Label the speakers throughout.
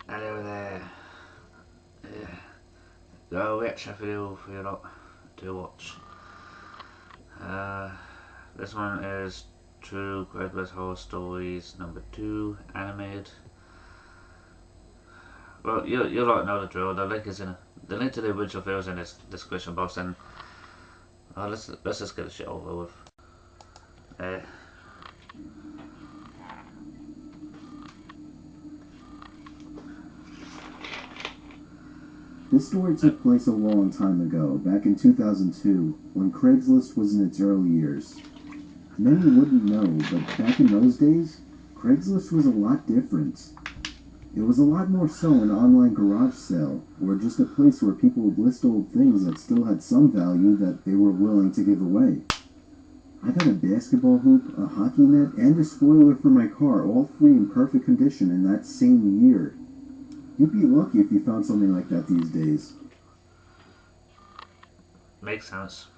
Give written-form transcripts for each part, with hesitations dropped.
Speaker 1: Hello there. Yeah. Got a reaction video for you lot to watch. Uh, this one is True Craigslist Horror Stories #2 animated. Well, you lot know the drill. The link is the link to the original video is in this description box, and let's just get the shit over with.
Speaker 2: This story took place a long time ago, back in 2002, when Craigslist was in its early years. Many wouldn't know, but back in those days, Craigslist was a lot different. It was a lot more so an online garage sale, or just a place where people would list old things that still had some value that they were willing to give away. I got a basketball hoop, a hockey net, and a spoiler for my car, all three in perfect condition in that same year. You'd be lucky if you found something like that these days.
Speaker 1: Makes sense.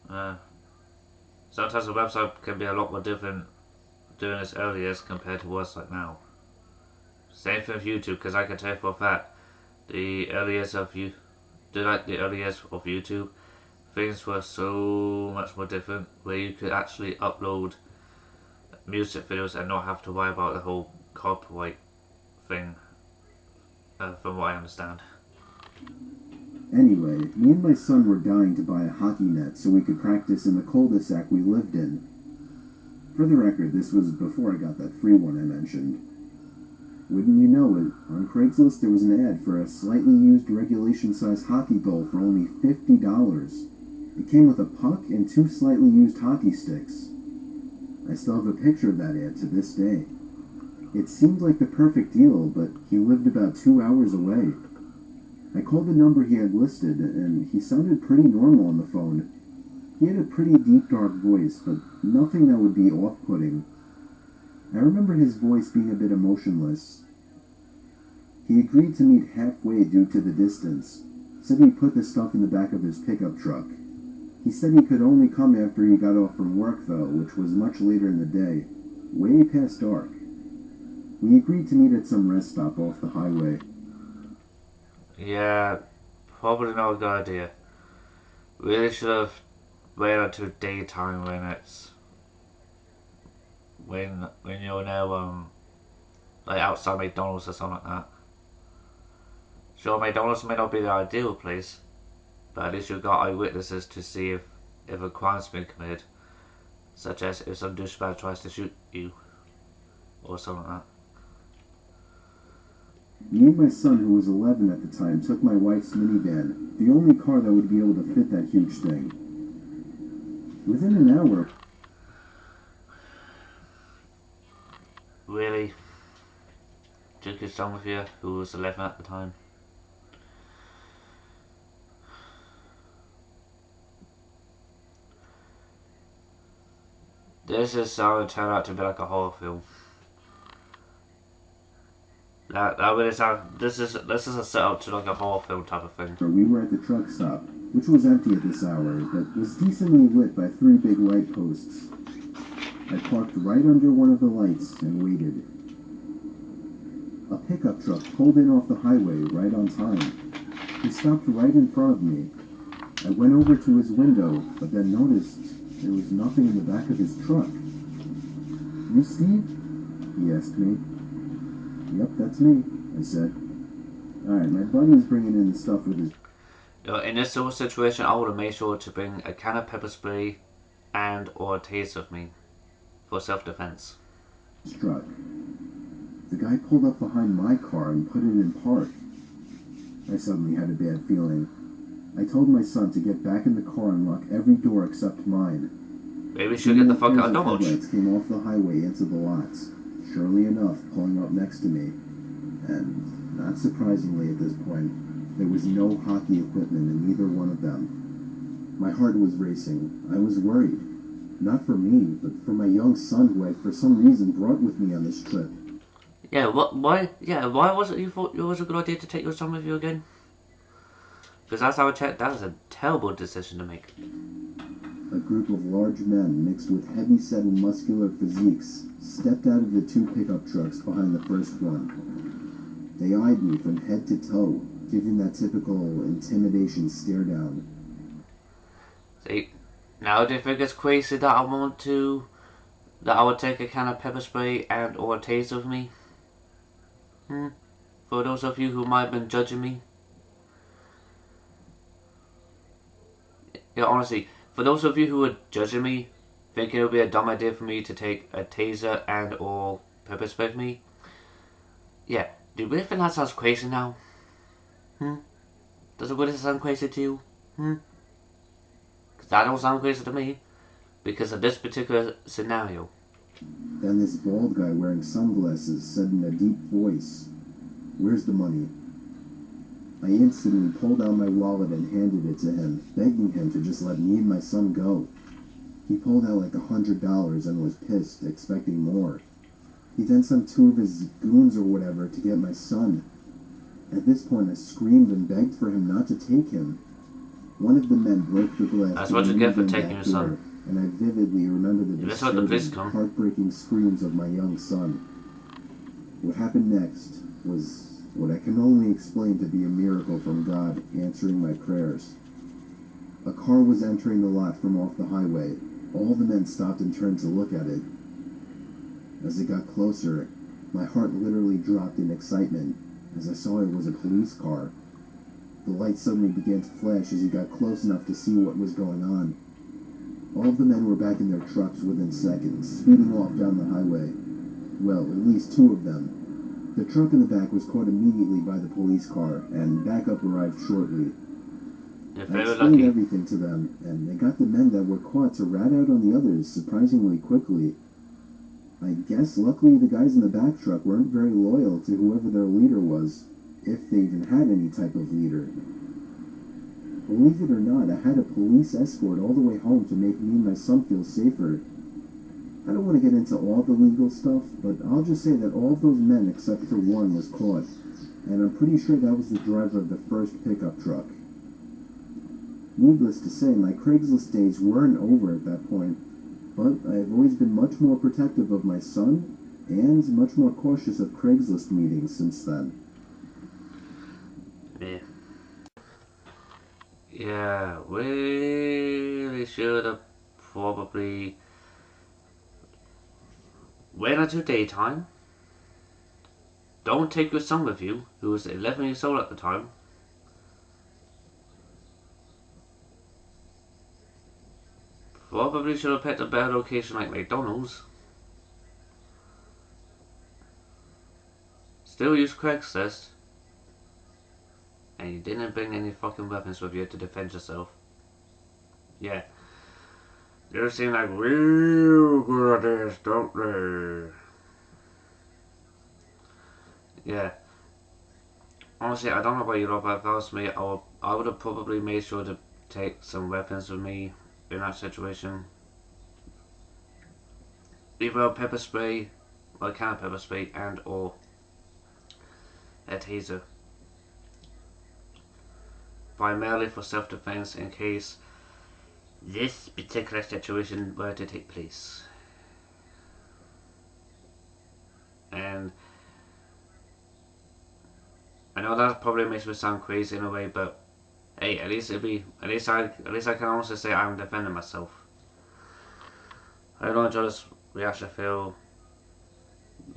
Speaker 1: Sometimes the website can be a lot more different during its early years compared to what's like now. Same thing with YouTube, because I can tell you for a fact, the early years of YouTube, things were so much more different, where you could actually upload music videos and not have to worry about the whole copyright thing, from what I understand.
Speaker 2: Anyway, me and my son were dying to buy a hockey net so we could practice in the cul-de-sac we lived in. For the record, this was before I got that free one I mentioned. Wouldn't you know it, on Craigslist there was an ad for a slightly used regulation-size hockey goal for only $50. It came with a puck and 2 slightly used hockey sticks. I still have a picture of that ad to this day. It seemed like the perfect deal, but he lived about 2 hours away. I called the number he had listed, and he sounded pretty normal on the phone. He had a pretty deep, dark voice, but nothing that would be off-putting. I remember his voice being a bit emotionless. He agreed to meet halfway due to the distance, said he'd put the stuff in the back of his pickup truck. He said he could only come after he got off from work, though, which was much later in the day, way past dark. We agreed to meet at some rest stop off the highway.
Speaker 1: Yeah, probably not a good idea. Really should have waited until daytime when you're now like outside McDonald's or something like that. Sure, McDonald's may not be the ideal place, but at least you've got eyewitnesses to see if a crime's been committed, such as if some douchebag tries to shoot you or something like that.
Speaker 2: Me and my son, who was 11 at the time, took my wife's minivan, the only car that would be able to fit that huge thing. Within an hour...
Speaker 1: Really? Took your son with you, who was 11 at the time? This is starting to turn out to be like a horror film. That really sounds. This is a setup to like a horror film type of thing.
Speaker 2: We were at the truck stop, which was empty at this hour, but was decently lit by 3 big light posts. I parked right under one of the lights and waited. A pickup truck pulled in off the highway right on time. He stopped right in front of me. I went over to his window, but then noticed there was nothing in the back of his truck. "You Steve?" he asked me. "Yep, that's me," I said. "Alright, my buddy's bringing in the stuff with his..."
Speaker 1: In this sort of situation, I would have made sure to bring a can of pepper spray and or a taser with me for self-defense.
Speaker 2: Truck. The guy pulled up behind my car and put it in park. I suddenly had a bad feeling. I told my son to get back in the car and lock every door except mine.
Speaker 1: Maybe we should get the fuck out of Dodge.
Speaker 2: Headlights came off the highway into the lots, surely enough pulling up next to me. And, not surprisingly at this point, there was no hockey equipment in either one of them. My heart was racing. I was worried. Not for me, but for my young son who I for some reason brought with me on this trip.
Speaker 1: Yeah, why was it you thought it was a good idea to take your son with you again? Because last time I checked, that was a terrible decision to make.
Speaker 2: A group of large men mixed with heavy-set and muscular physiques stepped out of the two pickup trucks behind the first one. They eyed me from head to toe, giving that typical intimidation stare down.
Speaker 1: See, now do you think it's crazy that I would take a can of pepper spray and or a taser with me? For those of you who might have been judging me? Yeah, honestly, for those of you who are judging me, thinking it would be a dumb idea for me to take a taser and or pepper spray with me? Yeah, do you really think that sounds crazy now? Does it really sound crazy to you? Because that don't sound crazy to me, because of this particular scenario.
Speaker 2: Then this bald guy wearing sunglasses said in a deep voice, "Where's the money?" I instantly pulled out my wallet and handed it to him, begging him to just let me and my son go. He pulled out like $100 and was pissed, expecting more. He then sent two of his goons or whatever to get my son. At this point, I screamed and begged for him not to take him. One of the men broke the glass
Speaker 1: That's
Speaker 2: to
Speaker 1: what
Speaker 2: the
Speaker 1: you get for
Speaker 2: minivan
Speaker 1: taking
Speaker 2: back
Speaker 1: your son.
Speaker 2: door, and I vividly remember the
Speaker 1: That's what the police
Speaker 2: disturbing,
Speaker 1: come.
Speaker 2: heartbreaking screams of my young son. What happened next was what I can only explain to be a miracle from God answering my prayers. A car was entering the lot from off the highway. All the men stopped and turned to look at it. As it got closer, my heart literally dropped in excitement as I saw it was a police car. The light suddenly began to flash as he got close enough to see what was going on. All of the men were back in their trucks within seconds, speeding off down the highway. Well, at least two of them. The truck in the back was caught immediately by the police car, and backup arrived shortly.
Speaker 1: You're
Speaker 2: I
Speaker 1: very
Speaker 2: explained
Speaker 1: lucky.
Speaker 2: everything to them, and they got the men that were caught to rat out on the others surprisingly quickly. I guess luckily the guys in the back truck weren't very loyal to whoever their leader was, if they even had any type of leader. Believe it or not, I had a police escort all the way home to make me and my son feel safer. I don't want to get into all the legal stuff, but I'll just say that all of those men except for one was caught, and I'm pretty sure that was the driver of the first pickup truck. Needless to say, my Craigslist days weren't over at that point, but I've always been much more protective of my son, and much more cautious of Craigslist meetings since then.
Speaker 1: Yeah. Yeah, really should have probably wait until daytime. Don't take your son with you, who was 11 years old at the time. Probably should have picked a better location like McDonald's. Still use Craigslist. And you didn't bring any fucking weapons with you to defend yourself. Yeah. They seem like real good at this, don't they? Yeah. Honestly, I don't know about you, Rob, but if that was me, I would have probably made sure to take some weapons with me in that situation. Either a pepper spray, or a can of pepper spray, and or a taser. Primarily for self-defense in case this particular situation were to take place. And I know that probably makes me sound crazy in a way, but hey, at least I can honestly say I'm defending myself. I don't enjoy this reaction feel.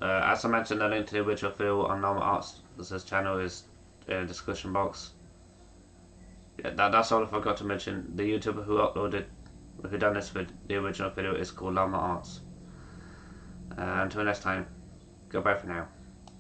Speaker 1: As I mentioned, the link to the original feel on Llama Arts, this channel is in the discussion box. Yeah, that's all I forgot to mention. The YouTuber who done this with the original video is called Llama Arts. Until next time, goodbye for now.